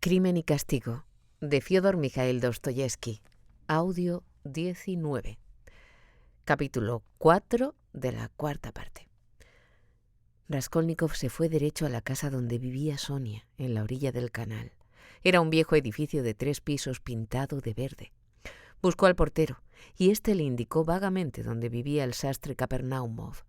Crimen y castigo, de Fyodor Mikhail Dostoyevsky. Audio 19. Capítulo 4 de la cuarta parte. Raskolnikov se fue derecho a la casa donde vivía Sonia, en la orilla del canal. Era un viejo edificio de 3 pisos pintado de verde. Buscó al portero, y éste le indicó vagamente dónde vivía el sastre Kapernaumov.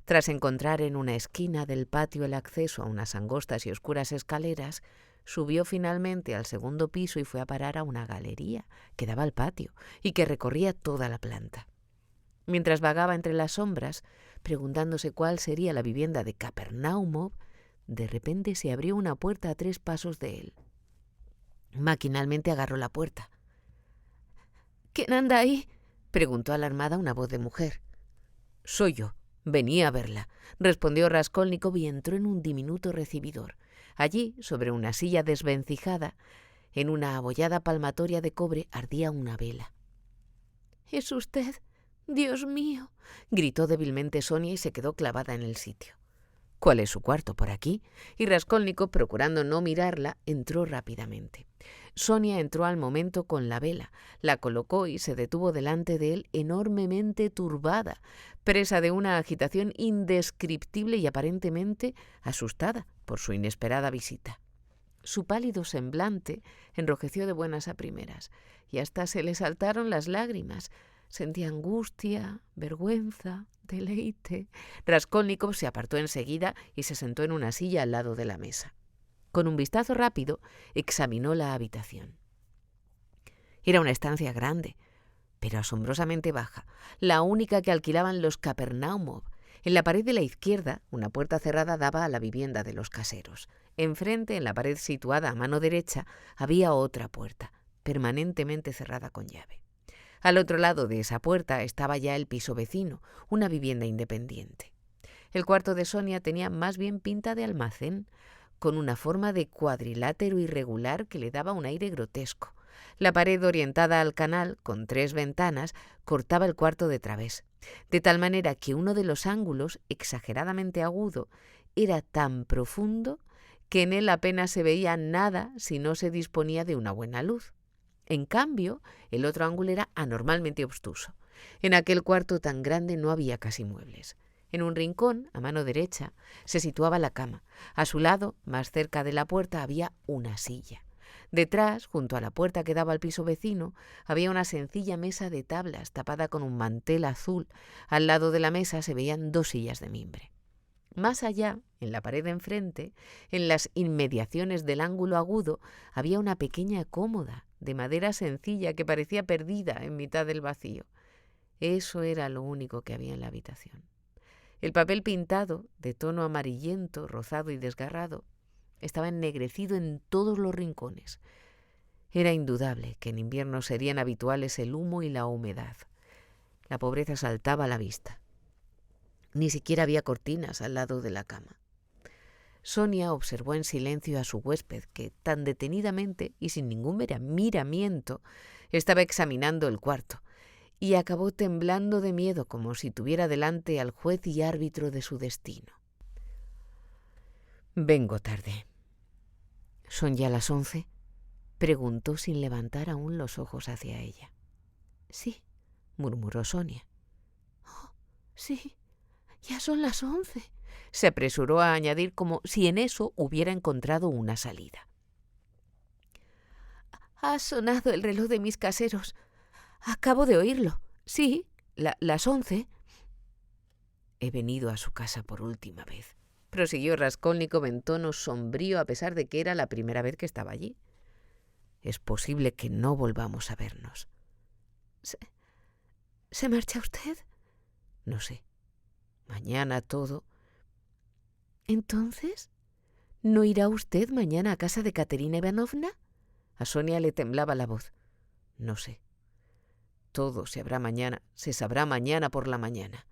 Tras encontrar en una esquina del patio el acceso a unas angostas y oscuras escaleras, subió finalmente al 2.º piso y fue a parar a una galería que daba al patio y que recorría toda la planta. Mientras vagaba entre las sombras, preguntándose cuál sería la vivienda de Kapernaumov, de repente se abrió una puerta a 3 pasos de él. Maquinalmente agarró la puerta. «¿Quién anda ahí?», preguntó alarmada una voz de mujer. «Soy yo. Venía a verla», respondió Raskolnikov y entró en un diminuto recibidor. Allí, sobre una silla desvencijada, en una abollada palmatoria de cobre, ardía una vela. «¿Es usted? Dios mío», gritó débilmente Sonia y se quedó clavada en el sitio. «¿Cuál es su cuarto? ¿Por aquí?», y Raskolnikov, procurando no mirarla, entró rápidamente. Sonia entró al momento con la vela, la colocó y se detuvo delante de él enormemente turbada, presa de una agitación indescriptible y aparentemente asustada por su inesperada visita. Su pálido semblante enrojeció de buenas a primeras y hasta se le saltaron las lágrimas. Sentía angustia, vergüenza, deleite. Raskolnikov se apartó enseguida y se sentó en una silla al lado de la mesa. Con un vistazo rápido examinó la habitación. Era una estancia grande, pero asombrosamente baja, la única que alquilaban los Kapernaumov. En la pared de la izquierda, una puerta cerrada daba a la vivienda de los caseros. Enfrente, en la pared situada a mano derecha, había otra puerta, permanentemente cerrada con llave. Al otro lado de esa puerta estaba ya el piso vecino, una vivienda independiente. El cuarto de Sonia tenía más bien pinta de almacén, con una forma de cuadrilátero irregular que le daba un aire grotesco. La pared orientada al canal, con 3 ventanas, cortaba el cuarto de través, de tal manera que uno de los ángulos, exageradamente agudo, era tan profundo que en él apenas se veía nada si no se disponía de una buena luz. En cambio, el otro ángulo era anormalmente obtuso. En aquel cuarto tan grande no había casi muebles. En un rincón, a mano derecha, se situaba la cama. A su lado, más cerca de la puerta, había una silla. Detrás, junto a la puerta que daba al piso vecino, había una sencilla mesa de tablas tapada con un mantel azul. Al lado de la mesa se veían 2 sillas de mimbre. Más allá, en la pared de enfrente, en las inmediaciones del ángulo agudo, había una pequeña cómoda de madera sencilla que parecía perdida en mitad del vacío. Eso era lo único que había en la habitación. El papel pintado, de tono amarillento, rozado y desgarrado, estaba ennegrecido en todos los rincones. Era indudable que en invierno serían habituales el humo y la humedad. La pobreza saltaba a la vista. Ni siquiera había cortinas al lado de la cama. Sonia observó en silencio a su huésped, que tan detenidamente y sin ningún miramiento estaba examinando el cuarto, y acabó temblando de miedo como si tuviera delante al juez y árbitro de su destino. «Vengo tarde». «¿Son ya las 11?» preguntó sin levantar aún los ojos hacia ella. «Sí», murmuró Sonia. «Oh, sí, ya son las 11», se apresuró a añadir como si en eso hubiera encontrado una salida. «Ha sonado el reloj de mis caseros. Acabo de oírlo. Sí, las 11. «He venido a su casa por última vez», prosiguió Raskolnikov en tono sombrío a pesar de que era la primera vez que estaba allí. «Es posible que no volvamos a vernos». ¿Se marcha usted?» «No sé. Mañana todo». «¿Entonces no irá usted mañana a casa de Katerina Ivanovna?» A Sonia le temblaba la voz. «No sé. Todo se sabrá mañana por la mañana.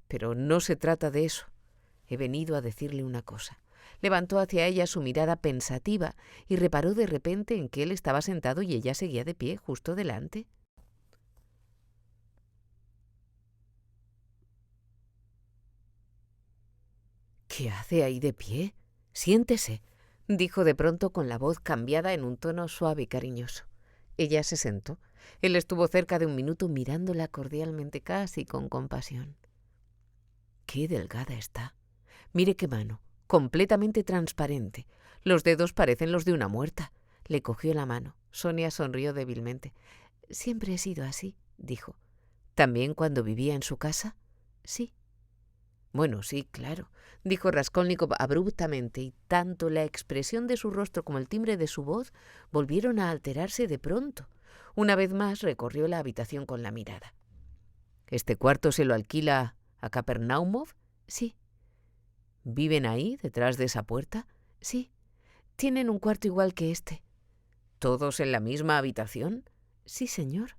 Pero no se trata de eso. He venido a decirle una cosa». Levantó hacia ella su mirada pensativa y reparó de repente en que él estaba sentado y ella seguía de pie justo delante. «¿Qué hace ahí de pie? Siéntese», dijo de pronto con la voz cambiada en un tono suave y cariñoso. Ella se sentó. Él estuvo cerca de un minuto mirándola cordialmente, casi con compasión. ¡Qué delgada está! Mire qué mano, completamente transparente. Los dedos parecen los de una muerta. Le cogió la mano. Sonia sonrió débilmente. Siempre he sido así, dijo. ¿También cuando vivía en su casa? Sí. Bueno, sí, claro, dijo Raskolnikov abruptamente, y tanto la expresión de su rostro como el timbre de su voz volvieron a alterarse de pronto. Una vez más recorrió la habitación con la mirada. ¿Este cuarto se lo alquila a Kapernaumov? Sí. ¿Viven ahí, detrás de esa puerta? Sí. Tienen un cuarto igual que este. ¿Todos en la misma habitación? Sí, señor.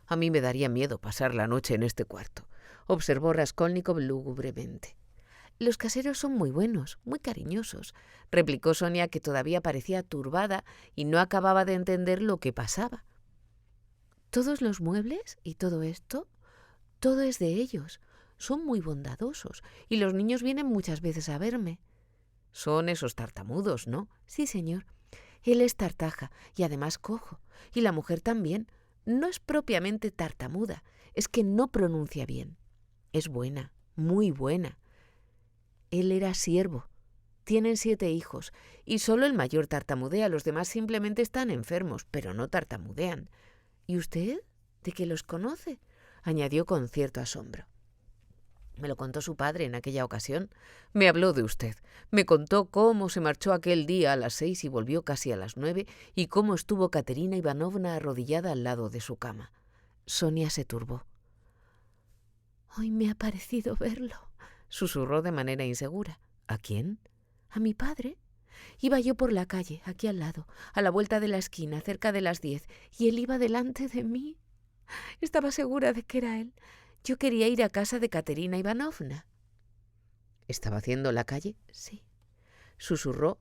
A mí me daría miedo pasar la noche en este cuarto, observó Raskolnikov lúgubremente. Los caseros son muy buenos, muy cariñosos, replicó Sonia, que todavía parecía turbada y no acababa de entender lo que pasaba. ¿Todos los muebles y todo esto? Todo es de ellos. Son muy bondadosos y los niños vienen muchas veces a verme. Son esos tartamudos, ¿no? Sí, señor. Él es tartaja y además cojo. Y la mujer también. No es propiamente tartamuda, es que no pronuncia bien. Es buena, muy buena. Él era siervo. Tienen 7 hijos y solo el mayor tartamudea, los demás simplemente están enfermos, pero no tartamudean. ¿Y usted? ¿De qué los conoce? Añadió con cierto asombro. Me lo contó su padre en aquella ocasión. Me habló de usted. Me contó cómo se marchó aquel día a las 6 y volvió casi a las 9 y cómo estuvo Katerina Ivanovna arrodillada al lado de su cama. Sonia se turbó. Hoy me ha parecido verlo, susurró de manera insegura. ¿A quién? A mi padre. Iba yo por la calle, aquí al lado, a la vuelta de la esquina, cerca de las 10, y él iba delante de mí. Estaba segura de que era él. Yo quería ir a casa de Katerina Ivanovna. ¿Estaba haciendo la calle? Sí. Susurró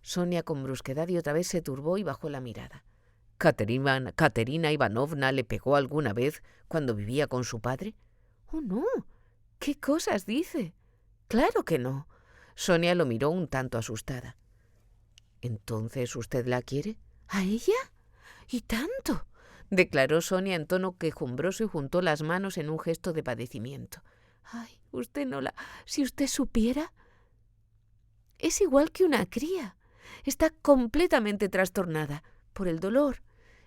Sonia con brusquedad y otra vez se turbó y bajó la mirada. ¿Katerina Ivanovna le pegó alguna vez cuando vivía con su padre? Oh, no. ¿Qué cosas dice? Claro que no. Sonia lo miró un tanto asustada. ¿Entonces usted la quiere? ¿A ella? ¿Y tanto?, declaró Sonia en tono quejumbroso y juntó las manos en un gesto de padecimiento. Ay, usted no la... Si usted supiera... Es igual que una cría. Está completamente trastornada por el dolor.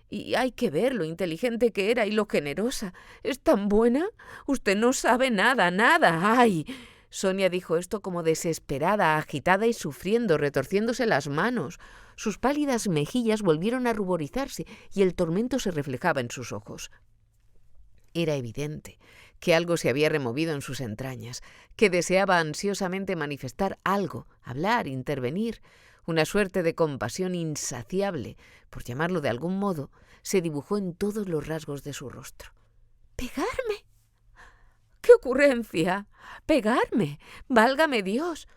Y hay que ver lo inteligente que era y lo generosa. ¿Es tan buena? Usted no sabe nada, nada. ¡Ay! Sonia dijo esto como desesperada, agitada y sufriendo, retorciéndose las manos. Sus pálidas mejillas volvieron a ruborizarse y el tormento se reflejaba en sus ojos. Era evidente que algo se había removido en sus entrañas, que deseaba ansiosamente manifestar algo, hablar, intervenir. Una suerte de compasión insaciable, por llamarlo de algún modo, se dibujó en todos los rasgos de su rostro. ¿Pegarme? ¡Qué ocurrencia! ¡Pegarme! ¡Válgame Dios!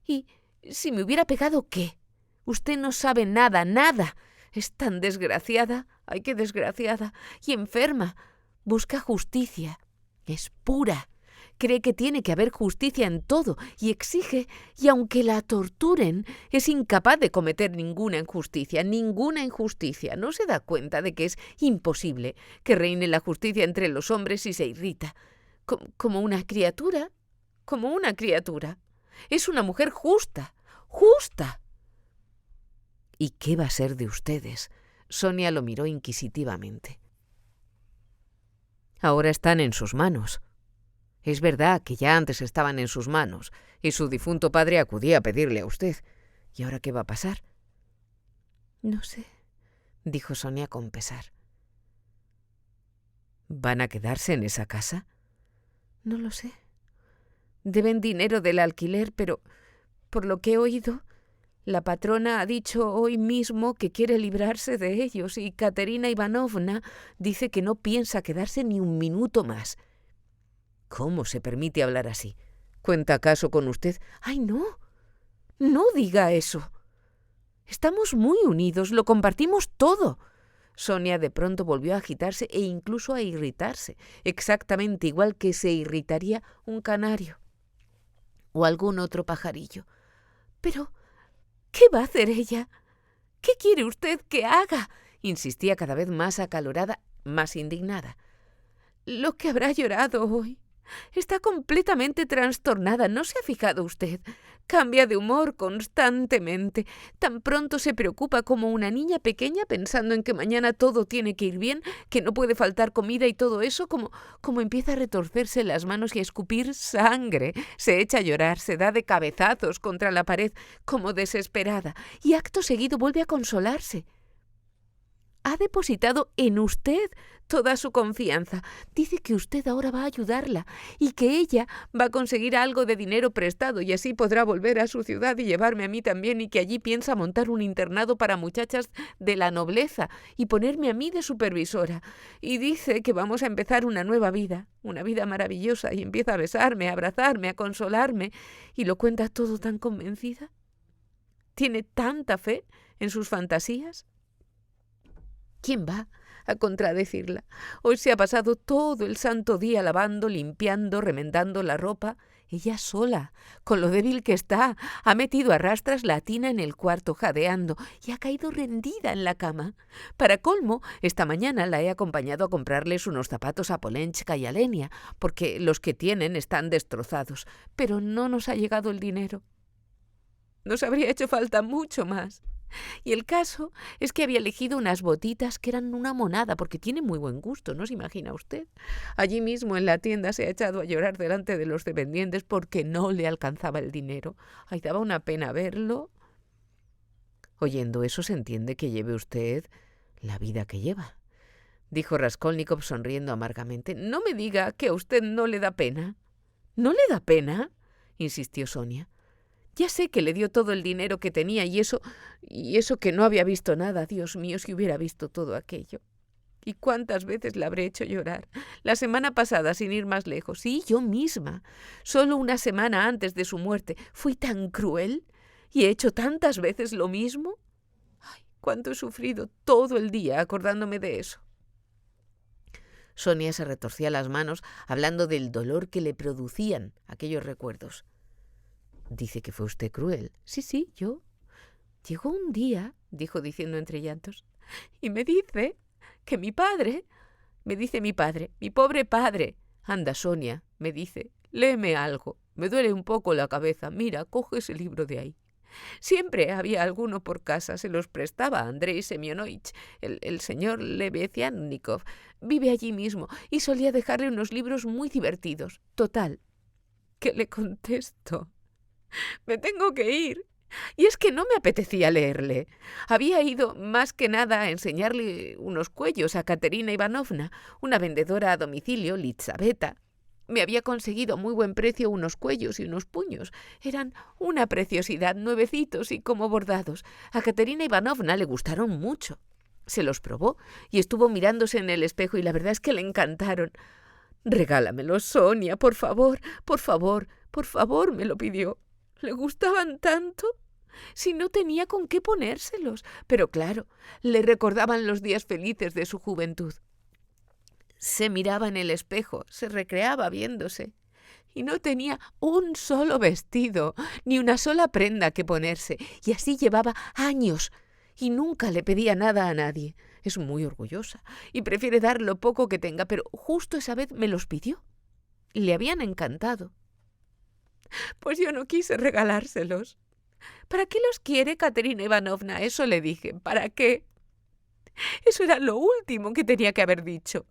¿Y si me hubiera pegado qué? Usted no sabe nada, nada. Es tan desgraciada, ay, qué desgraciada, y enferma. Busca justicia. Es pura. Cree que tiene que haber justicia en todo y exige, y aunque la torturen, es incapaz de cometer ninguna injusticia, ninguna injusticia. No se da cuenta de que es imposible que reine la justicia entre los hombres y se irrita. Como una criatura, como una criatura. Es una mujer justa, justa. ¿Y qué va a ser de ustedes? Sonia lo miró inquisitivamente. Ahora están en sus manos. Es verdad que ya antes estaban en sus manos y su difunto padre acudía a pedirle a usted. ¿Y ahora qué va a pasar? No sé, dijo Sonia con pesar. ¿Van a quedarse en esa casa? No lo sé. Deben dinero del alquiler, pero por lo que he oído, la patrona ha dicho hoy mismo que quiere librarse de ellos y Katerina Ivanovna dice que no piensa quedarse ni un minuto más. ¿Cómo se permite hablar así? ¿Cuenta acaso con usted? ¡Ay, no! No diga eso. Estamos muy unidos, lo compartimos todo. Sonia de pronto volvió a agitarse e incluso a irritarse, exactamente igual que se irritaría un canario o algún otro pajarillo. Pero, ¿qué va a hacer ella? ¿Qué quiere usted que haga? Insistía cada vez más acalorada, más indignada. Lo que habrá llorado hoy. Está completamente trastornada, ¿no se ha fijado usted? Cambia de humor constantemente. Tan pronto se preocupa como una niña pequeña pensando en que mañana todo tiene que ir bien, que no puede faltar comida y todo eso, como empieza a retorcerse las manos y a escupir sangre. Se echa a llorar, se da de cabezazos contra la pared, como desesperada, y acto seguido vuelve a consolarse. Ha depositado en usted toda su confianza. Dice que usted ahora va a ayudarla y que ella va a conseguir algo de dinero prestado y así podrá volver a su ciudad y llevarme a mí también, y que allí piensa montar un internado para muchachas de la nobleza y ponerme a mí de supervisora. Y dice que vamos a empezar una nueva vida, una vida maravillosa, y empieza a besarme, a abrazarme, a consolarme, y lo cuenta todo tan convencida. ¿Tiene tanta fe en sus fantasías? ¿Quién va a contradecirla? Hoy se ha pasado todo el santo día lavando, limpiando, remendando la ropa. Ella sola, con lo débil que está, ha metido a rastras la tina en el cuarto jadeando y ha caído rendida en la cama. Para colmo, esta mañana la he acompañado a comprarles unos zapatos a Polenchka y a Lenia, porque los que tienen están destrozados, pero no nos ha llegado el dinero. Nos habría hecho falta mucho más. Y el caso es que había elegido unas botitas que eran una monada, porque tiene muy buen gusto, ¿no se imagina usted? Allí mismo en la tienda se ha echado a llorar delante de los dependientes porque no le alcanzaba el dinero. Ay, daba una pena verlo. Oyendo eso se entiende que lleve usted la vida que lleva, dijo Raskolnikov sonriendo amargamente. No me diga que a usted no le da pena. ¿No le da pena?, insistió Sonia. Ya sé que le dio todo el dinero que tenía y eso que no había visto nada. Dios mío, si hubiera visto todo aquello. ¿Y cuántas veces la habré hecho llorar? La semana pasada, sin ir más lejos. Sí, yo misma. Solo una semana antes de su muerte. Fui tan cruel y he hecho tantas veces lo mismo. Ay, cuánto he sufrido todo el día acordándome de eso. Sonia se retorcía las manos hablando del dolor que le producían aquellos recuerdos. Dice que fue usted cruel. Sí, yo. Llegó un día, dijo diciendo entre llantos, y me dice que mi padre, mi pobre padre. Anda, Sonia, me dice, léeme algo. Me duele un poco la cabeza. Mira, coge ese libro de ahí. Siempre había alguno por casa, se los prestaba a Andrei Semyonovich, el señor Lebeziatnikov. Vive allí mismo y solía dejarle unos libros muy divertidos. Total, ¿qué le contesto? Me tengo que ir. Y es que no me apetecía leerle. Había ido más que nada a enseñarle unos cuellos a Katerina Ivanovna, una vendedora a domicilio, Lizaveta. Me había conseguido a muy buen precio unos cuellos y unos puños. Eran una preciosidad, nuevecitos y como bordados. A Katerina Ivanovna le gustaron mucho. Se los probó y estuvo mirándose en el espejo y la verdad es que le encantaron. «Regálamelos, Sonia, por favor, me lo pidió. ¿Le gustaban tanto? Si no tenía con qué ponérselos, pero claro, le recordaban los días felices de su juventud. Se miraba en el espejo, se recreaba viéndose, y no tenía un solo vestido, ni una sola prenda que ponerse, y así llevaba años, y nunca le pedía nada a nadie. Es muy orgullosa, y prefiere dar lo poco que tenga, pero justo esa vez me los pidió. Le habían encantado. Pues yo no quise regalárselos. ¿Para qué los quiere Katerina Ivanovna? Eso le dije. ¿Para qué? Eso era lo último que tenía que haber dicho.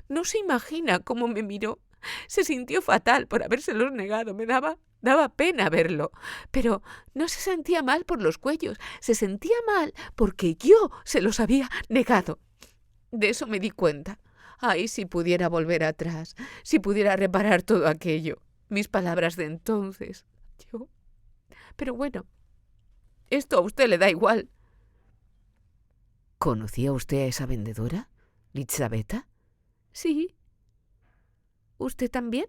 No se imagina cómo me miró. Se sintió fatal por habérselos negado. Me daba pena verlo. Pero no se sentía mal por los cuellos. Se sentía mal porque yo se los había negado. De eso me di cuenta. Ay, si pudiera volver atrás, si pudiera reparar todo aquello. Mis palabras de entonces. Yo. Pero bueno, esto a usted le da igual. ¿Conocía usted a esa vendedora, Lizaveta? Sí. ¿Usted también?,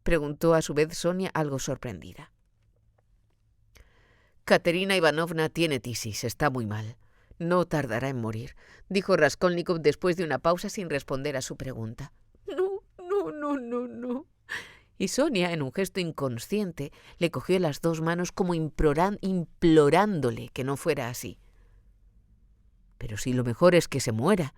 preguntó a su vez Sonia, algo sorprendida. Katerina Ivanovna tiene tisis, está muy mal. No tardará en morir, dijo Raskolnikov después de una pausa sin responder a su pregunta. No. Y Sonia, en un gesto inconsciente, le cogió las dos manos como implorándole que no fuera así. «Pero si lo mejor es que se muera».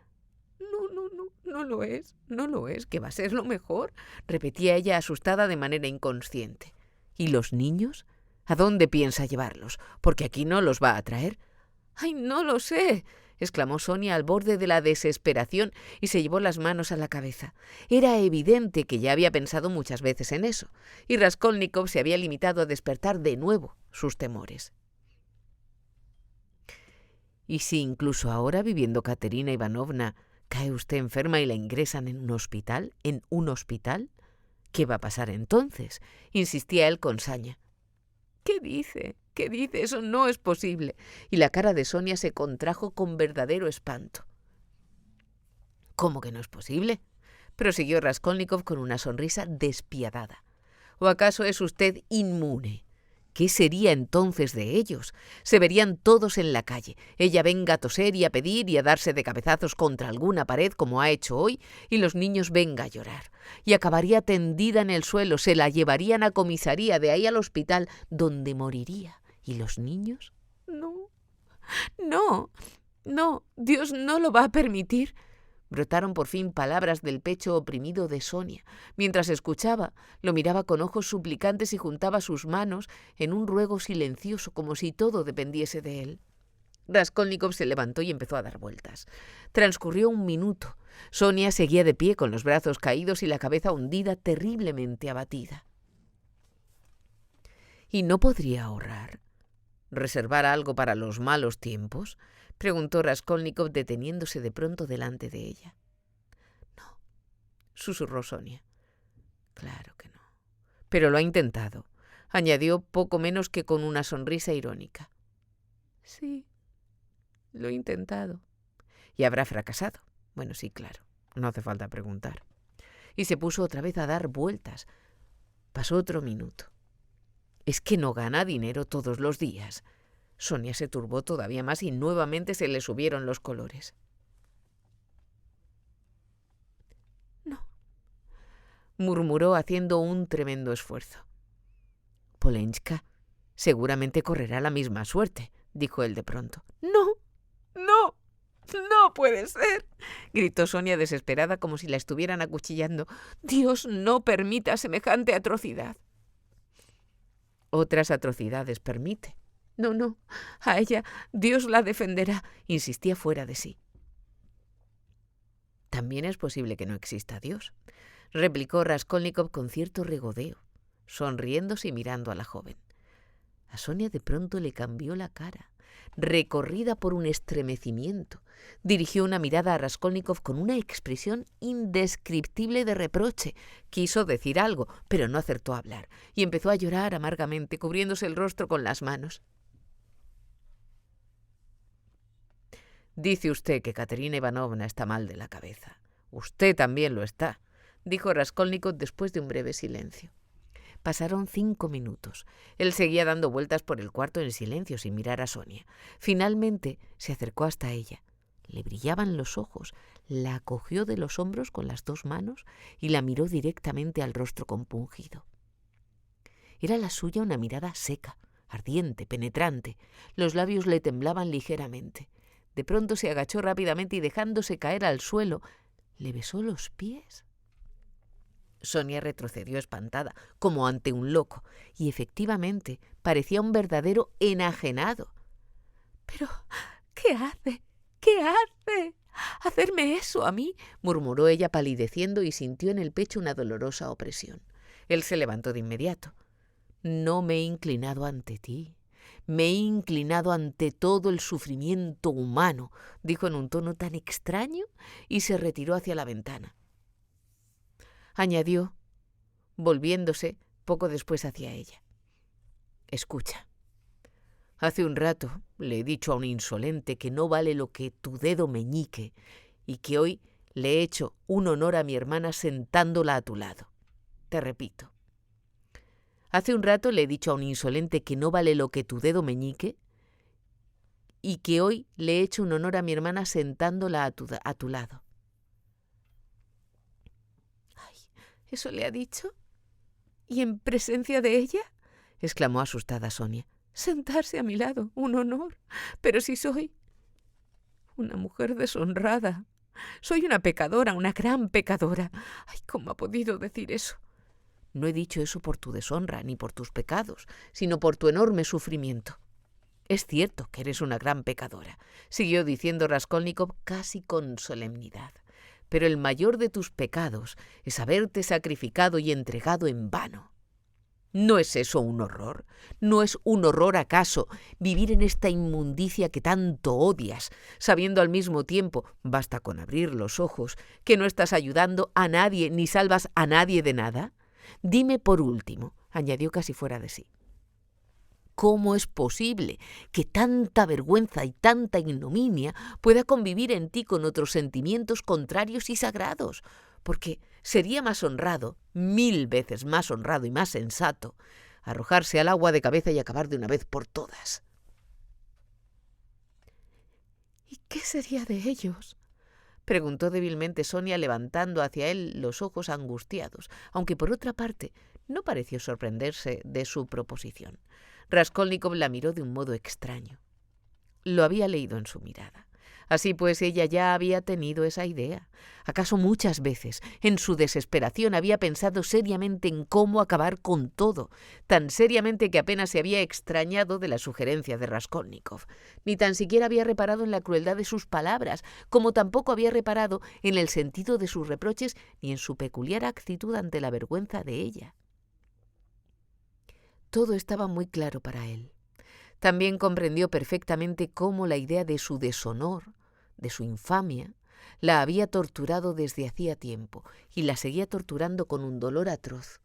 No lo es, que va a ser lo mejor», repetía ella asustada de manera inconsciente. «¿Y los niños? ¿A dónde piensa llevarlos? Porque aquí no los va a traer». «¡Ay, no lo sé!», exclamó Sonia al borde de la desesperación y se llevó las manos a la cabeza. Era evidente que ya había pensado muchas veces en eso, y Raskolnikov se había limitado a despertar de nuevo sus temores. «¿Y si incluso ahora, viviendo Katerina Ivanovna, cae usted enferma y la ingresan en un hospital? ¿En un hospital? ¿Qué va a pasar entonces?», insistía él con saña. «¿Qué dice? ¿Qué dice? Eso no es posible». Y la cara de Sonia se contrajo con verdadero espanto. «¿Cómo que no es posible?», prosiguió Raskolnikov con una sonrisa despiadada. «¿O acaso es usted inmune? ¿Qué sería entonces de ellos? Se verían todos en la calle. Ella venga a toser y a pedir y a darse de cabezazos contra alguna pared como ha hecho hoy, y los niños venga a llorar. Y acabaría tendida en el suelo, se la llevarían a comisaría, de ahí al hospital, donde moriría. ¿Y los niños? No, Dios no lo va a permitir». Brotaron por fin palabras del pecho oprimido de Sonia. Mientras escuchaba, lo miraba con ojos suplicantes y juntaba sus manos en un ruego silencioso, como si todo dependiese de él. Raskolnikov se levantó y empezó a dar vueltas. Transcurrió un minuto. Sonia seguía de pie con los brazos caídos y la cabeza hundida, terriblemente abatida. «¿Y no podría ahorrar? ¿Reservar algo para los malos tiempos?», preguntó Raskolnikov, deteniéndose de pronto delante de ella. «No», susurró Sonia. «Claro que no. Pero lo ha intentado», añadió poco menos que con una sonrisa irónica. «Sí, lo he intentado». «¿Y habrá fracasado?». «Bueno, sí, claro. No hace falta preguntar». Y se puso otra vez a dar vueltas. Pasó otro minuto. «¿Es que no gana dinero todos los días?». Sonia se turbó todavía más y nuevamente se le subieron los colores. «No», murmuró haciendo un tremendo esfuerzo. «Polenchka seguramente correrá la misma suerte», dijo él de pronto. No puede ser», gritó Sonia desesperada como si la estuvieran acuchillando. «Dios no permita semejante atrocidad». «Otras atrocidades permite». No, a ella Dios la defenderá», insistía fuera de sí. «También es posible que no exista Dios», replicó Raskolnikov con cierto regodeo, sonriéndose y mirando a la joven. A Sonia de pronto le cambió la cara, recorrida por un estremecimiento. Dirigió una mirada a Raskolnikov con una expresión indescriptible de reproche. Quiso decir algo, pero no acertó a hablar, y empezó a llorar amargamente, cubriéndose el rostro con las manos. «Dice usted que Katerina Ivanovna está mal de la cabeza. Usted también lo está», dijo Raskolnikov después de un breve silencio. Pasaron 5 minutos. Él seguía dando vueltas por el cuarto en silencio, sin mirar a Sonia. Finalmente se acercó hasta ella. Le brillaban los ojos, la cogió de los hombros con las dos manos y la miró directamente al rostro compungido. Era la suya una mirada seca, ardiente, penetrante. Los labios le temblaban ligeramente. De pronto se agachó rápidamente y, dejándose caer al suelo, le besó los pies. Sonia retrocedió espantada, como ante un loco, y efectivamente parecía un verdadero enajenado. «¿Pero qué hace? ¿Qué hace? ¿Hacerme eso a mí?», murmuró ella palideciendo y sintió en el pecho una dolorosa opresión. Él se levantó de inmediato. «No me he inclinado ante ti. Me he inclinado ante todo el sufrimiento humano», dijo en un tono tan extraño, y se retiró hacia la ventana. Añadió, volviéndose poco después hacia ella: «Escucha. Hace un rato le he dicho a un insolente que no vale lo que tu dedo meñique y que hoy le he hecho un honor a mi hermana sentándola a tu lado. Te repito. Hace un rato le he dicho a un insolente que no vale lo que tu dedo meñique y que hoy le he hecho un honor a mi hermana sentándola a tu lado». «Ay, ¿eso le ha dicho?». ¿Y en presencia de ella? Exclamó asustada Sonia. Sentarse a mi lado, un honor. Pero si soy una mujer deshonrada. Soy una pecadora, una gran pecadora. Ay, ¿cómo ha podido decir eso? No he dicho eso por tu deshonra ni por tus pecados, sino por tu enorme sufrimiento. Es cierto que eres una gran pecadora, siguió diciendo Raskolnikov casi con solemnidad. Pero el mayor de tus pecados es haberte sacrificado y entregado en vano. ¿No es eso un horror? ¿No es un horror acaso vivir en esta inmundicia que tanto odias, sabiendo al mismo tiempo, basta con abrir los ojos, que no estás ayudando a nadie ni salvas a nadie de nada? Dime por último, añadió casi fuera de sí, ¿cómo es posible que tanta vergüenza y tanta ignominia pueda convivir en ti con otros sentimientos contrarios y sagrados? Porque sería más honrado, 1000 veces más honrado y más sensato, arrojarse al agua de cabeza y acabar de una vez por todas. ¿Y qué sería de ellos?, preguntó débilmente Sonia, levantando hacia él los ojos angustiados, aunque por otra parte no pareció sorprenderse de su proposición. Raskolnikov la miró de un modo extraño. Lo había leído en su mirada. Así pues, ella ya había tenido esa idea. ¿Acaso muchas veces, en su desesperación, había pensado seriamente en cómo acabar con todo, tan seriamente que apenas se había extrañado de la sugerencia de Raskolnikov? Ni tan siquiera había reparado en la crueldad de sus palabras, como tampoco había reparado en el sentido de sus reproches ni en su peculiar actitud ante la vergüenza de ella. Todo estaba muy claro para él. También comprendió perfectamente cómo la idea de su deshonor, de su infamia, la había torturado desde hacía tiempo y la seguía torturando con un dolor atroz.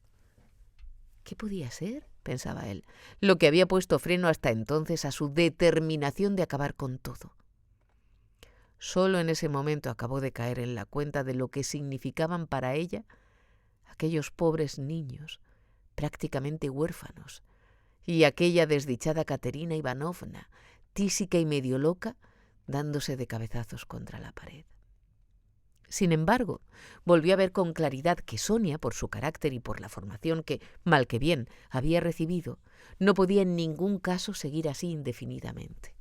¿Qué podía ser?, pensaba él, lo que había puesto freno hasta entonces a su determinación de acabar con todo. Solo en ese momento acabó de caer en la cuenta de lo que significaban para ella aquellos pobres niños, prácticamente huérfanos, y aquella desdichada Katerina Ivanovna, tísica y medio loca, dándose de cabezazos contra la pared. Sin embargo, volvió a ver con claridad que Sonia, por su carácter y por la formación que, mal que bien, había recibido, no podía en ningún caso seguir así indefinidamente.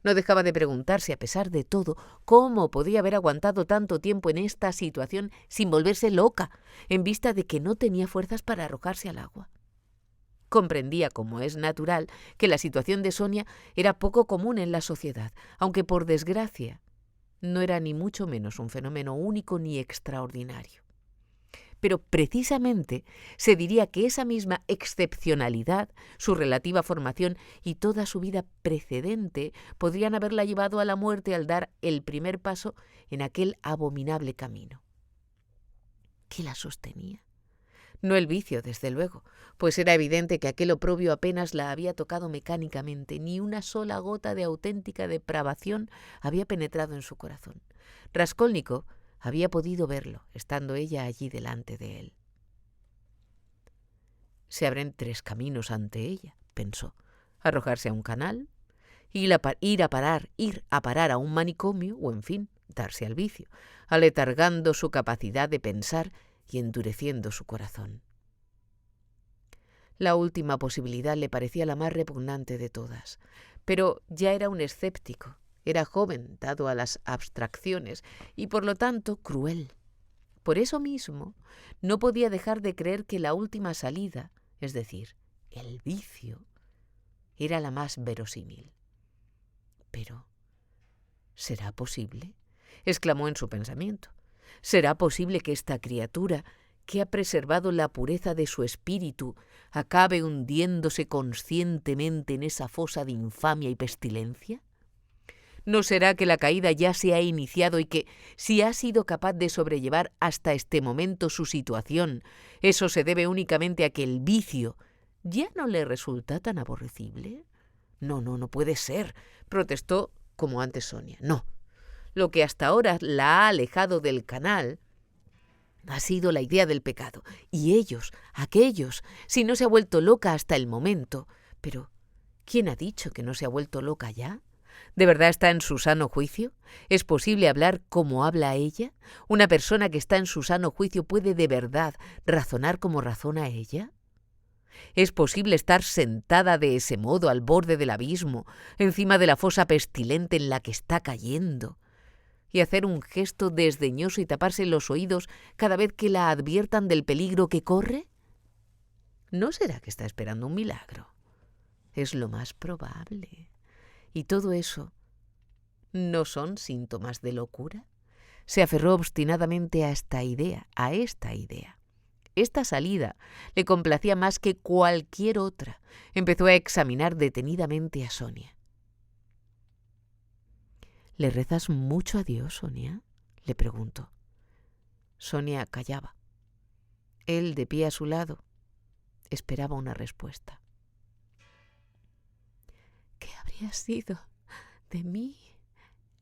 No dejaba de preguntarse, a pesar de todo, cómo podía haber aguantado tanto tiempo en esta situación sin volverse loca, en vista de que no tenía fuerzas para arrojarse al agua. Comprendía, como es natural, que la situación de Sonia era poco común en la sociedad, aunque por desgracia no era ni mucho menos un fenómeno único ni extraordinario. Pero precisamente se diría que esa misma excepcionalidad, su relativa formación y toda su vida precedente podrían haberla llevado a la muerte al dar el primer paso en aquel abominable camino. ¿Qué la sostenía? No el vicio, desde luego, pues era evidente que aquel oprobio apenas la había tocado mecánicamente, ni una sola gota de auténtica depravación había penetrado en su corazón. Raskolnikov había podido verlo, estando ella allí delante de él. Se abren 3 caminos ante ella, pensó: arrojarse a un canal, ir a parar a un manicomio o, en fin, darse al vicio, aletargando su capacidad de pensar y endureciendo su corazón. La última posibilidad le parecía la más repugnante de todas, pero ya era un escéptico, era joven, dado a las abstracciones, y por lo tanto cruel. Por eso mismo no podía dejar de creer que la última salida, es decir, el vicio, era la más verosímil. Pero, ¿será posible?, exclamó en su pensamiento. ¿Será posible que esta criatura, que ha preservado la pureza de su espíritu, acabe hundiéndose conscientemente en esa fosa de infamia y pestilencia? ¿No será que la caída ya se ha iniciado y que, si ha sido capaz de sobrellevar hasta este momento su situación, eso se debe únicamente a que el vicio ya no le resulta tan aborrecible? No puede ser, protestó como antes Sonia. No. Lo que hasta ahora la ha alejado del canal ha sido la idea del pecado. Y aquellos, si no se ha vuelto loca hasta el momento. Pero, ¿quién ha dicho que no se ha vuelto loca ya? ¿De verdad está en su sano juicio? ¿Es posible hablar como habla ella? ¿Una persona que está en su sano juicio puede de verdad razonar como razona ella? ¿Es posible estar sentada de ese modo al borde del abismo, encima de la fosa pestilente en la que está cayendo, y hacer un gesto desdeñoso y taparse los oídos cada vez que la adviertan del peligro que corre? ¿No será que está esperando un milagro? Es lo más probable. ¿Y todo eso no son síntomas de locura? Se aferró obstinadamente a esta idea. Esta salida le complacía más que cualquier otra. Empezó a examinar detenidamente a Sonia. ¿Le rezas mucho a Dios, Sonia?, le preguntó. Sonia callaba. Él, de pie a su lado, esperaba una respuesta. ¿Qué habría sido de mí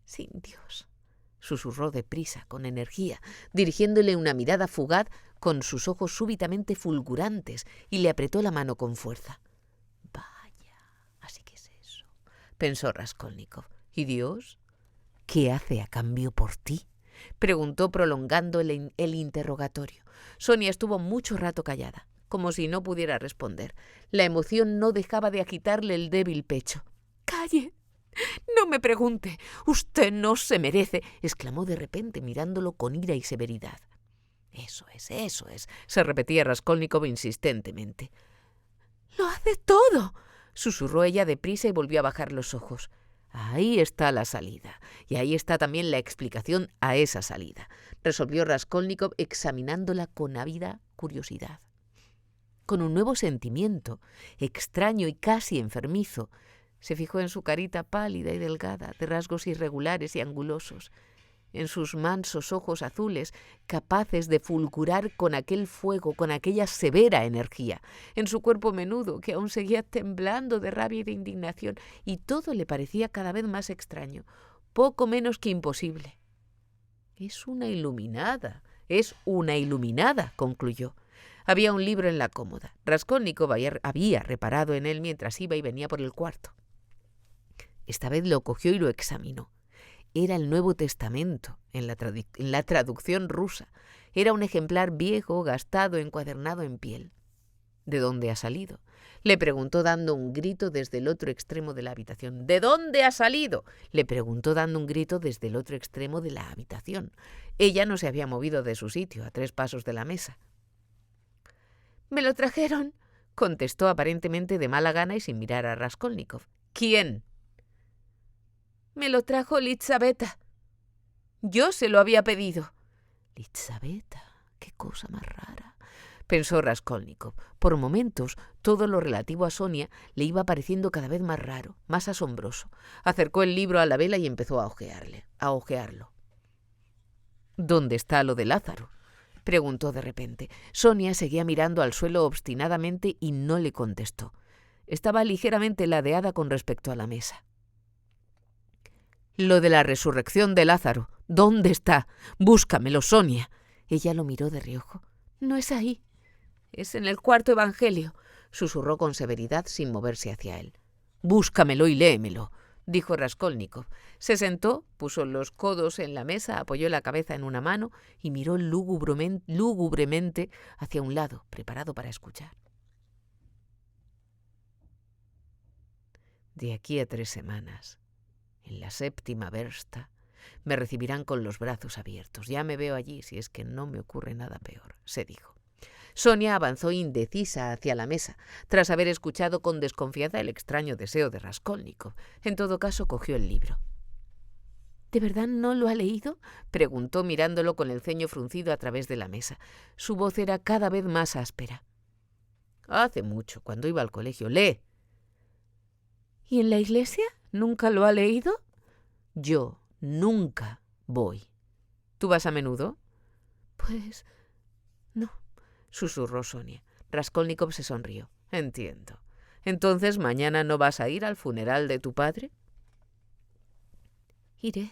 sin Dios?, susurró deprisa, con energía, dirigiéndole una mirada fugaz con sus ojos súbitamente fulgurantes, y le apretó la mano con fuerza. Vaya, así que es eso, pensó Raskolnikov. ¿Y Dios? ¿Qué hace a cambio por ti?, preguntó, prolongando el interrogatorio. Sonia estuvo mucho rato callada, como si no pudiera responder. La emoción no dejaba de agitarle el débil pecho. ¡Calle! ¡No me pregunte! ¡Usted no se merece!, exclamó de repente, mirándolo con ira y severidad. Eso es, se repetía Raskolnikov insistentemente. ¡Lo hace todo!, susurró ella deprisa y volvió a bajar los ojos. Ahí está la salida, y ahí está también la explicación a esa salida, resolvió Raskolnikov, examinándola con ávida curiosidad. Con un nuevo sentimiento, extraño y casi enfermizo, se fijó en su carita pálida y delgada, de rasgos irregulares y angulosos, en sus mansos ojos azules, capaces de fulgurar con aquel fuego, con aquella severa energía, en su cuerpo menudo, que aún seguía temblando de rabia y de indignación, y todo le parecía cada vez más extraño, poco menos que imposible. Es una iluminada, concluyó. Había un libro en la cómoda. Raskolnikov había reparado en él mientras iba y venía por el cuarto. Esta vez lo cogió y lo examinó. Era el Nuevo Testamento, en la traducción rusa. Era un ejemplar viejo, gastado, encuadernado en piel. ¿De dónde ha salido?, le preguntó dando un grito desde el otro extremo de la habitación. ¿De dónde ha salido?, le preguntó dando un grito desde el otro extremo de la habitación. Ella no se había movido de su sitio, a 3 pasos de la mesa. «Me lo trajeron», contestó aparentemente de mala gana y sin mirar a Raskolnikov. «¿Quién?». «Me lo trajo Lizaveta. Yo se lo había pedido». «Lizaveta, qué cosa más rara», pensó Raskolnikov. Por momentos, todo lo relativo a Sonia le iba pareciendo cada vez más raro, más asombroso. Acercó el libro a la vela y empezó a hojearlo. «¿Dónde está lo de Lázaro?», preguntó de repente. Sonia seguía mirando al suelo obstinadamente y no le contestó. Estaba ligeramente ladeada con respecto a la mesa. «Lo de la resurrección de Lázaro. ¿Dónde está? Búscamelo, Sonia». Ella lo miró de reojo. «No es ahí. Es en el 4.º Evangelio», susurró con severidad sin moverse hacia él. «Búscamelo y léemelo», dijo Raskolnikov. Se sentó, puso los codos en la mesa, apoyó la cabeza en una mano y miró lúgubremente hacia un lado, preparado para escuchar. «De aquí a 3 semanas, en la 7ª versta, me recibirán con los brazos abiertos. Ya me veo allí, si es que no me ocurre nada peor», se dijo. Sonia avanzó indecisa hacia la mesa, tras haber escuchado con desconfianza el extraño deseo de Raskolnikov. En todo caso, cogió el libro. «¿De verdad no lo ha leído?», preguntó, mirándolo con el ceño fruncido a través de la mesa. Su voz era cada vez más áspera. «Hace mucho, cuando iba al colegio. Lee». «¿Y en la iglesia? ¿Nunca lo ha leído?». «Yo nunca voy. ¿Tú vas a menudo?». «Pues no», susurró Sonia. Raskolnikov se sonrió. «Entiendo. Entonces, ¿mañana no vas a ir al funeral de tu padre?». «Iré.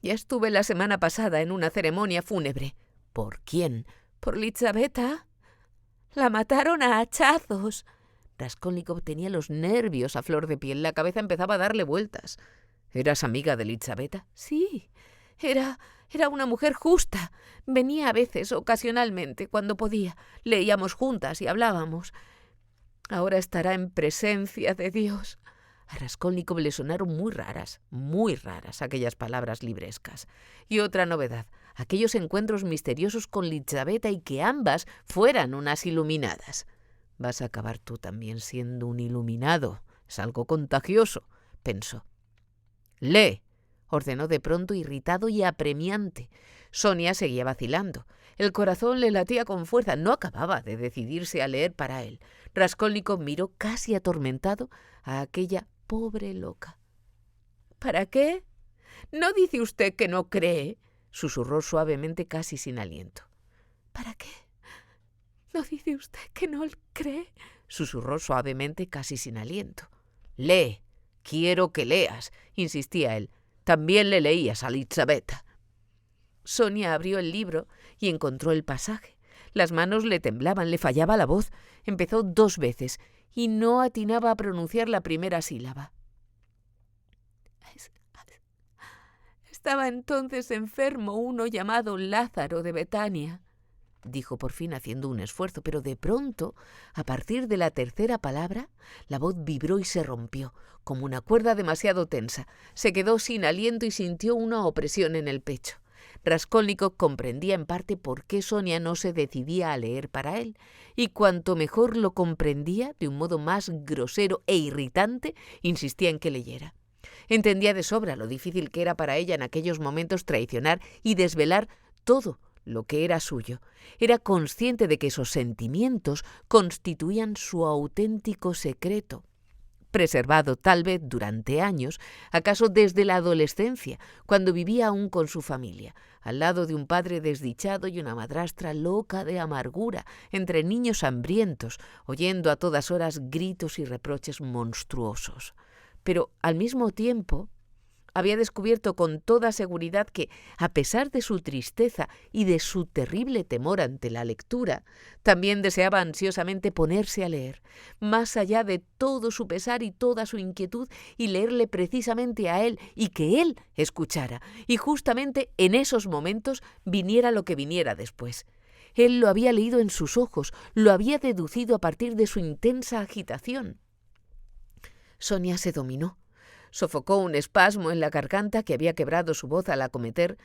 Ya estuve la semana pasada en una ceremonia fúnebre». «¿Por quién?». «Por Lizaveta. La mataron a hachazos». Raskolnikov tenía los nervios a flor de piel. La cabeza empezaba a darle vueltas. «¿Eras amiga de Lizaveta?». «Sí. Era una mujer justa. Venía a veces, ocasionalmente, cuando podía. Leíamos juntas y hablábamos. Ahora estará en presencia de Dios. A Raskolnikov le sonaron muy raras aquellas palabras librescas. Y otra novedad, aquellos encuentros misteriosos con Lizaveta y que ambas fueran unas iluminadas. Vas a acabar tú también siendo un iluminado. Es algo contagioso, pensó. Lee, ordenó de pronto, irritado y apremiante. Sonia seguía vacilando. El corazón le latía con fuerza. No acababa de decidirse a leer para él. Raskolnikov miró casi atormentado a aquella pobre loca. ¿Para qué? ¿No dice usted que no cree?, susurró suavemente, casi sin aliento. ¿Para qué? ¿No dice usted que no cree?, susurró suavemente, casi sin aliento. Lee, quiero que leas, insistía él. También le leías a Lizaveta. Sonia abrió el libro y encontró el pasaje. Las manos le temblaban, le fallaba la voz. Empezó 2 veces y no atinaba a pronunciar la primera sílaba. Estaba entonces enfermo uno llamado Lázaro de Betania, dijo por fin haciendo un esfuerzo, pero de pronto, a partir de la tercera palabra, la voz vibró y se rompió, como una cuerda demasiado tensa. Se quedó sin aliento y sintió una opresión en el pecho. Raskolnikov comprendía en parte por qué Sonia no se decidía a leer para él, y cuanto mejor lo comprendía, de un modo más grosero e irritante, insistía en que leyera. Entendía de sobra lo difícil que era para ella en aquellos momentos traicionar y desvelar todo lo que era suyo. Era consciente de que esos sentimientos constituían su auténtico secreto, preservado tal vez durante años, acaso desde la adolescencia, cuando vivía aún con su familia, al lado de un padre desdichado y una madrastra loca de amargura, entre niños hambrientos, oyendo a todas horas gritos y reproches monstruosos. Pero, al mismo tiempo, había descubierto con toda seguridad que, a pesar de su tristeza y de su terrible temor ante la lectura, también deseaba ansiosamente ponerse a leer, más allá de todo su pesar y toda su inquietud, y leerle precisamente a él, y que él escuchara, y justamente en esos momentos viniera lo que viniera después. Él lo había leído en sus ojos, lo había deducido a partir de su intensa agitación. Sonia se dominó. Sofocó un espasmo en la garganta que había quebrado su voz al acometer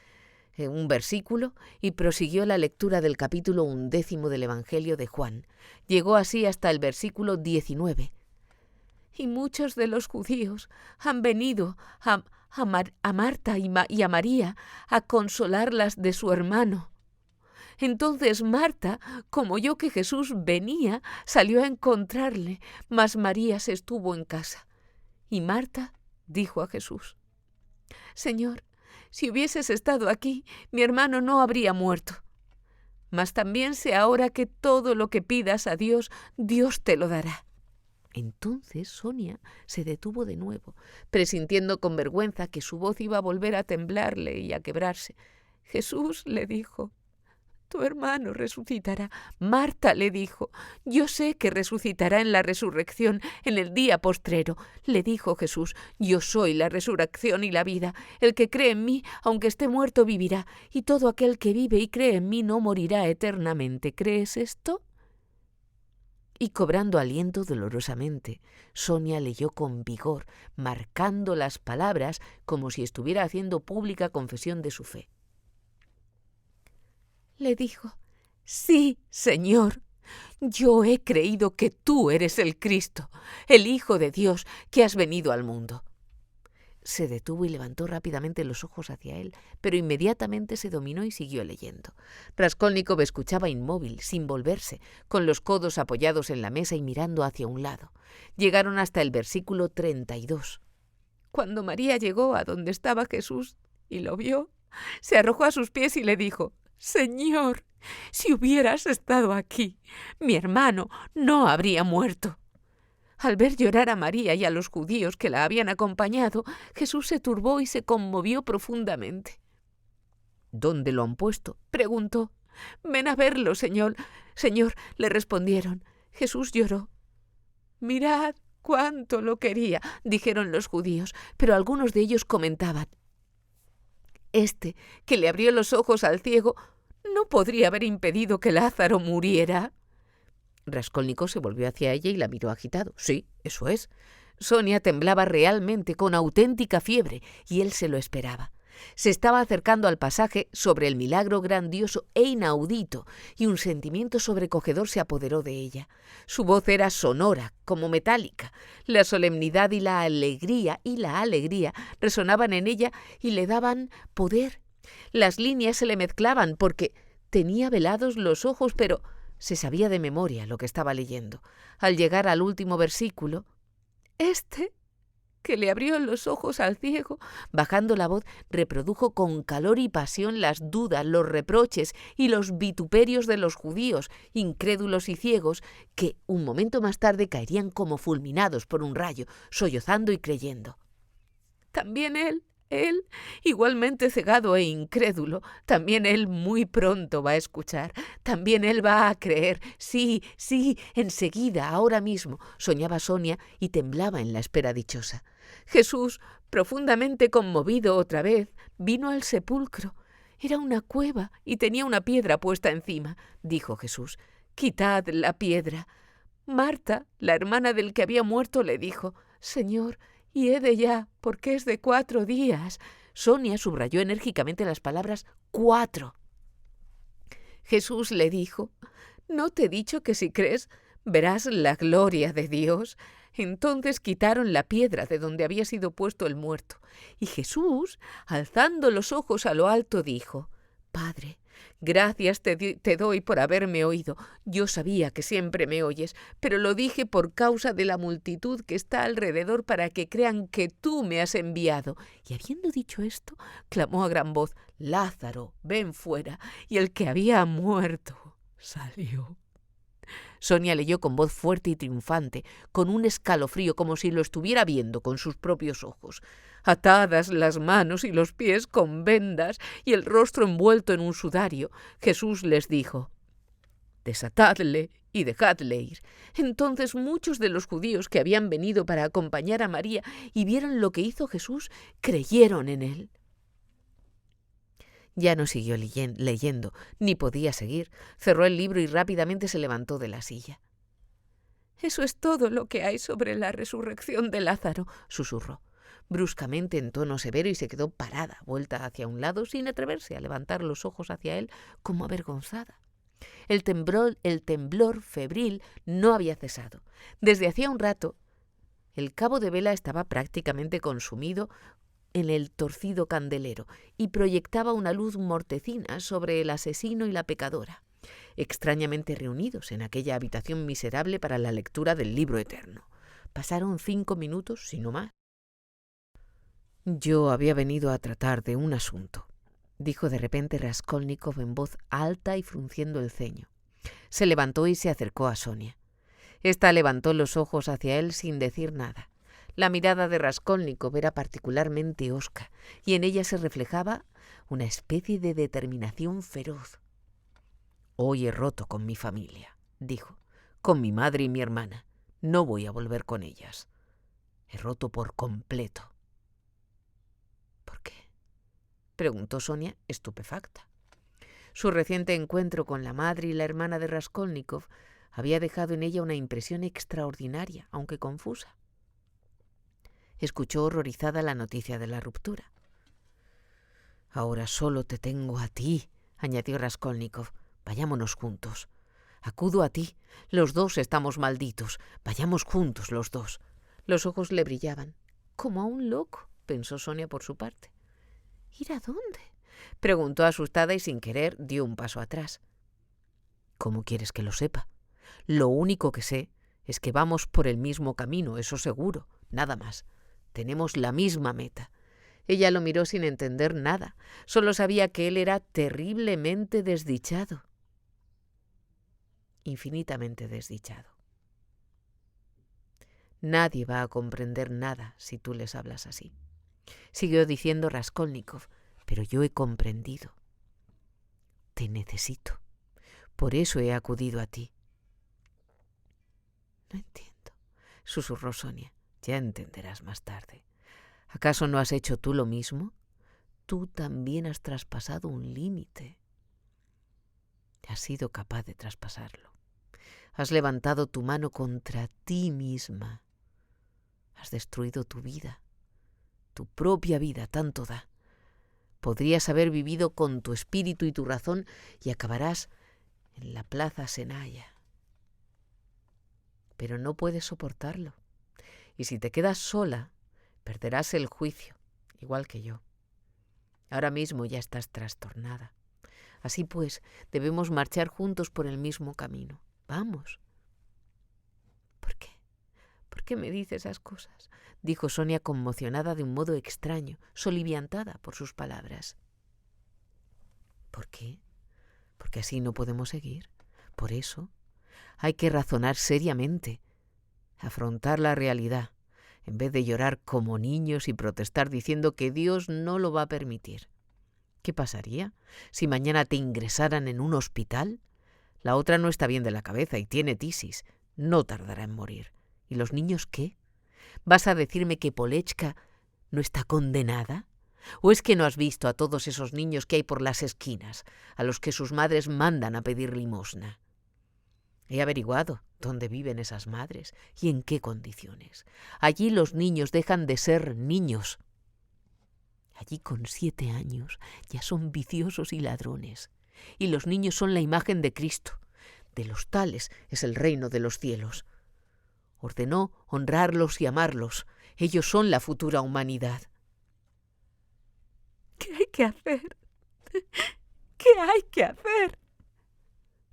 un versículo y prosiguió la lectura del capítulo 11 del Evangelio de Juan. Llegó así hasta el versículo 19. Y muchos de los judíos han venido a Marta y a María a consolarlas de su hermano. Entonces Marta, como oyó que Jesús venía, salió a encontrarle, mas María se estuvo en casa. Y Marta dijo a Jesús: Señor, si hubieses estado aquí, mi hermano no habría muerto. Mas también sé ahora que todo lo que pidas a Dios, Dios te lo dará. Entonces Sonia se detuvo de nuevo, presintiendo con vergüenza que su voz iba a volver a temblarle y a quebrarse. Jesús le dijo: tu hermano resucitará. Marta le dijo: yo sé que resucitará en la resurrección, en el día postrero. Le dijo Jesús: yo soy la resurrección y la vida. El que cree en mí, aunque esté muerto, vivirá. Y todo aquel que vive y cree en mí no morirá eternamente. ¿Crees esto? Y cobrando aliento dolorosamente, Sonia leyó con vigor, marcando las palabras como si estuviera haciendo pública confesión de su fe. Le dijo: sí, Señor, yo he creído que tú eres el Cristo, el Hijo de Dios, que has venido al mundo. Se detuvo y levantó rápidamente los ojos hacia él, pero inmediatamente se dominó y siguió leyendo. Raskolnikov escuchaba inmóvil, sin volverse, con los codos apoyados en la mesa y mirando hacia un lado. Llegaron hasta el versículo 32. Cuando María llegó a donde estaba Jesús y lo vio, se arrojó a sus pies y le dijo: Señor, si hubieras estado aquí, mi hermano no habría muerto. Al ver llorar a María y a los judíos que la habían acompañado, Jesús se turbó y se conmovió profundamente. ¿Dónde lo han puesto?, preguntó. Ven a verlo, Señor. Señor, le respondieron. Jesús lloró. Mirad cuánto lo quería, dijeron los judíos, pero algunos de ellos comentaban: este, que le abrió los ojos al ciego, ¿no podría haber impedido que Lázaro muriera? Raskolnikov se volvió hacia ella y la miró agitado. Sí, eso es. Sonia temblaba realmente, con auténtica fiebre, y él se lo esperaba. Se estaba acercando al pasaje sobre el milagro grandioso e inaudito, y un sentimiento sobrecogedor se apoderó de ella. Su voz era sonora, como metálica. La solemnidad y la alegría resonaban en ella y le daban poder. Las líneas se le mezclaban porque tenía velados los ojos, pero se sabía de memoria lo que estaba leyendo. Al llegar al último versículo, que le abrió los ojos al ciego, bajando la voz, reprodujo con calor y pasión las dudas, los reproches y los vituperios de los judíos, incrédulos y ciegos, que un momento más tarde caerían como fulminados por un rayo, sollozando y creyendo. También él, igualmente cegado e incrédulo, también él muy pronto va a escuchar, también él va a creer. Sí, enseguida, ahora mismo, soñaba Sonia y temblaba en la espera dichosa. Jesús, profundamente conmovido otra vez, vino al sepulcro. Era una cueva y tenía una piedra puesta encima. Dijo Jesús: «Quitad la piedra». Marta, la hermana del que había muerto, le dijo: «Señor, hiede ya, porque es de 4 días». Sonia subrayó enérgicamente las palabras 4. Jesús le dijo: «¿No te he dicho que si crees verás la gloria de Dios?» Entonces quitaron la piedra de donde había sido puesto el muerto. Y Jesús, alzando los ojos a lo alto, dijo: «Padre, gracias te doy por haberme oído. Yo sabía que siempre me oyes, pero lo dije por causa de la multitud que está alrededor, para que crean que tú me has enviado». Y habiendo dicho esto, clamó a gran voz: «Lázaro, ven fuera». Y el que había muerto salió. Sonia leyó con voz fuerte y triunfante, con un escalofrío, como si lo estuviera viendo con sus propios ojos. Atadas las manos y los pies con vendas y el rostro envuelto en un sudario, Jesús les dijo: «Desatadle y dejadle ir». Entonces muchos de los judíos que habían venido para acompañar a María y vieron lo que hizo Jesús, creyeron en él. Ya no siguió leyendo, ni podía seguir. Cerró el libro y rápidamente se levantó de la silla. «Eso es todo lo que hay sobre la resurrección de Lázaro», susurró bruscamente en tono severo, y se quedó parada, vuelta hacia un lado, sin atreverse a levantar los ojos hacia él, como avergonzada. El temblor febril no había cesado. Desde hacía un rato, el cabo de vela estaba prácticamente consumido en el torcido candelero y proyectaba una luz mortecina sobre el asesino y la pecadora, extrañamente reunidos en aquella habitación miserable para la lectura del libro eterno. Pasaron 5 minutos, si no más. «Yo había venido a tratar de un asunto», dijo de repente Raskolnikov en voz alta y frunciendo el ceño. Se levantó y se acercó a Sonia. Esta levantó los ojos hacia él sin decir nada. La mirada de Raskolnikov era particularmente hosca, y en ella se reflejaba una especie de determinación feroz. «Hoy he roto con mi familia», dijo, «con mi madre y mi hermana. No voy a volver con ellas. He roto por completo». «¿Por qué?», preguntó Sonia, estupefacta. Su reciente encuentro con la madre y la hermana de Raskolnikov había dejado en ella una impresión extraordinaria, aunque confusa. Escuchó horrorizada la noticia de la ruptura. «Ahora solo te tengo a ti», añadió Raskolnikov. «Vayámonos juntos. Acudo a ti. Los dos estamos malditos. Vayamos juntos los dos». Los ojos le brillaban. «Como a un loco», pensó Sonia por su parte. «¿Ir a dónde?», preguntó asustada, y sin querer dio un paso atrás. «¿Cómo quieres que lo sepa? Lo único que sé es que vamos por el mismo camino, eso seguro, nada más. Tenemos la misma meta». Ella lo miró sin entender nada. Solo sabía que él era terriblemente desdichado. Infinitamente desdichado. «Nadie va a comprender nada si tú les hablas así», siguió diciendo Raskolnikov, «pero yo he comprendido. Te necesito. Por eso he acudido a ti». «No entiendo», susurró Sonia. «Ya entenderás más tarde. ¿Acaso no has hecho tú lo mismo? Tú también has traspasado un límite. Has sido capaz de traspasarlo. Has levantado tu mano contra ti misma. Has destruido tu vida, tu propia vida, tanto da. Podrías haber vivido con tu espíritu y tu razón y acabarás en la plaza Senaya. Pero no puedes soportarlo. Y si te quedas sola, perderás el juicio, igual que yo. Ahora mismo ya estás trastornada. Así pues, debemos marchar juntos por el mismo camino. Vamos. ¿Por qué? ¿Por qué me dice esas cosas? Dijo Sonia conmocionada de un modo extraño, soliviantada por sus palabras. ¿Por qué? Porque así no podemos seguir. Por eso hay que razonar seriamente, afrontar la realidad, en vez de llorar como niños y protestar diciendo que Dios no lo va a permitir. ¿Qué pasaría si mañana te ingresaran en un hospital? La otra no está bien de la cabeza y tiene tisis. No tardará en morir. ¿Y los niños qué? ¿Vas a decirme que Polechka no está condenada? ¿O es que no has visto a todos esos niños que hay por las esquinas, a los que sus madres mandan a pedir limosna? He averiguado dónde viven esas madres y en qué condiciones. Allí los niños dejan de ser niños. Allí con 7 años ya son viciosos y ladrones. Y los niños son la imagen de Cristo. De los tales es el reino de los cielos. Ordenó honrarlos y amarlos. Ellos son la futura humanidad. ¿Qué hay que hacer? ¿Qué hay que hacer?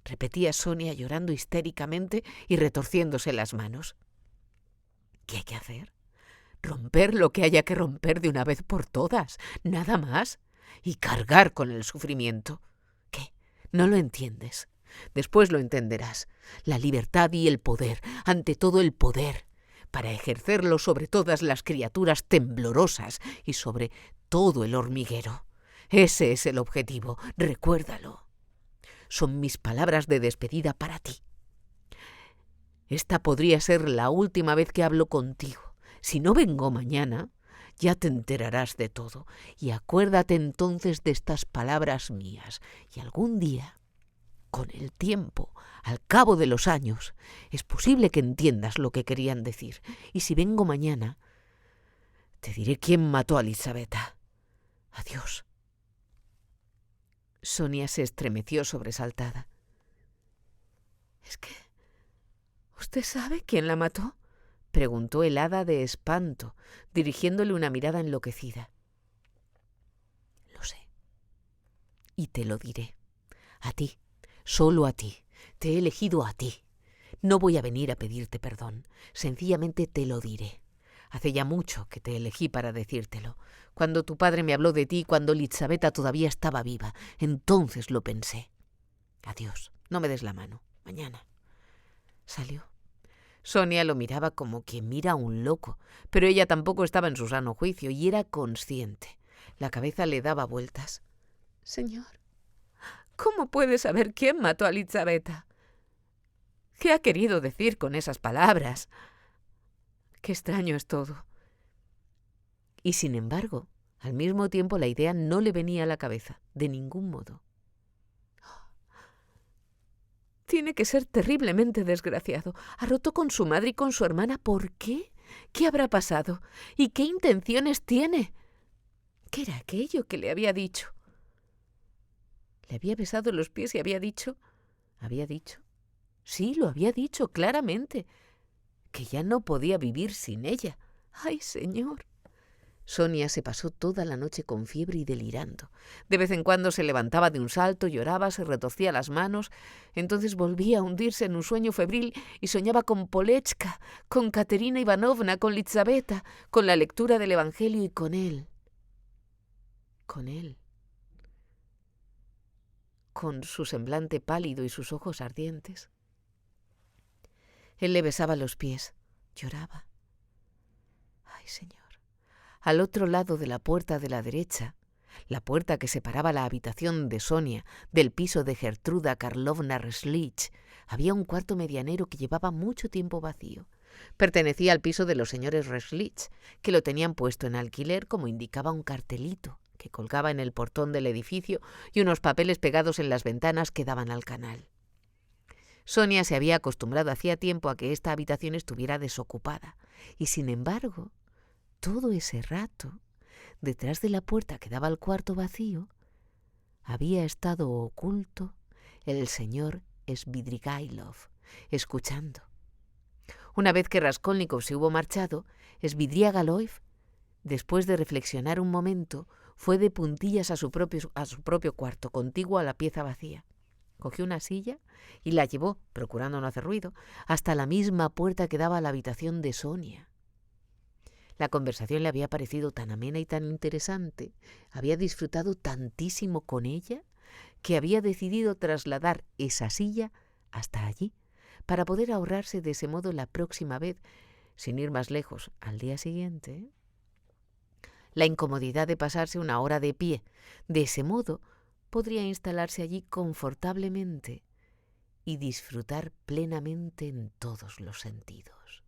Repetía Sonia llorando histéricamente y retorciéndose las manos. ¿Qué hay que hacer? Romper lo que haya que romper de una vez por todas, nada más, y cargar con el sufrimiento. ¿Qué? ¿No lo entiendes? Después lo entenderás. La libertad y el poder, ante todo el poder, para ejercerlo sobre todas las criaturas temblorosas y sobre todo el hormiguero. Ese es el objetivo, recuérdalo. Son mis palabras de despedida para ti. Esta podría ser la última vez que hablo contigo. Si no vengo mañana, ya te enterarás de todo. Y acuérdate entonces de estas palabras mías. Y algún día, con el tiempo, al cabo de los años, es posible que entiendas lo que querían decir. Y si vengo mañana, te diré quién mató a Elisabetta. Adiós. Sonia se estremeció sobresaltada. ¿Es que usted sabe quién la mató?, preguntó helada de espanto, dirigiéndole una mirada enloquecida. Lo sé. Y te lo diré. A ti, solo a ti. Te he elegido a ti. No voy a venir a pedirte perdón. Sencillamente te lo diré. Hace ya mucho que te elegí para decírtelo. Cuando tu padre me habló de ti, cuando Elisabetta todavía estaba viva, entonces lo pensé. Adiós. No me des la mano. Mañana. Salió. Sonia lo miraba como quien mira a un loco, pero ella tampoco estaba en su sano juicio y era consciente. La cabeza le daba vueltas. Señor, ¿cómo puede saber quién mató a Elisabetta? ¿Qué ha querido decir con esas palabras? Qué extraño es todo. Y sin embargo, al mismo tiempo la idea no le venía a la cabeza, de ningún modo. Tiene que ser terriblemente desgraciado. Ha roto con su madre y con su hermana. ¿Por qué? ¿Qué habrá pasado? ¿Y qué intenciones tiene? ¿Qué era aquello que le había dicho? Le había besado los pies y había dicho... ¿Había dicho? Sí, lo había dicho claramente. Que ya no podía vivir sin ella. ¡Ay, señor! Sonia se pasó toda la noche con fiebre y delirando. De vez en cuando se levantaba de un salto, lloraba, se retorcía las manos. Entonces volvía a hundirse en un sueño febril y soñaba con Polechka, con Katerina Ivanovna, con Elisabetta, con la lectura del Evangelio y con él. Con él. Con su semblante pálido y sus ojos ardientes. Él le besaba los pies. Lloraba. ¡Ay, señor! Al otro lado de la puerta de la derecha, la puerta que separaba la habitación de Sonia del piso de Gertruda Karlovna Reslich, había un cuarto medianero que llevaba mucho tiempo vacío. Pertenecía al piso de los señores Reslich, que lo tenían puesto en alquiler, como indicaba un cartelito que colgaba en el portón del edificio y unos papeles pegados en las ventanas que daban al canal. Sonia se había acostumbrado hacía tiempo a que esta habitación estuviera desocupada, y sin embargo, todo ese rato, detrás de la puerta que daba al cuarto vacío, había estado oculto el señor Svidrigailov, escuchando. Una vez que Raskolnikov se hubo marchado, Svidrigailov, después de reflexionar un momento, fue de puntillas a su propio cuarto, contiguo a la pieza vacía. Cogió una silla y la llevó, procurando no hacer ruido, hasta la misma puerta que daba a la habitación de Sonia. La conversación le había parecido tan amena y tan interesante, había disfrutado tantísimo con ella, que había decidido trasladar esa silla hasta allí, para poder ahorrarse de ese modo la próxima vez, sin ir más lejos, al día siguiente, la incomodidad de pasarse una hora de pie. De ese modo, podría instalarse allí confortablemente y disfrutar plenamente en todos los sentidos.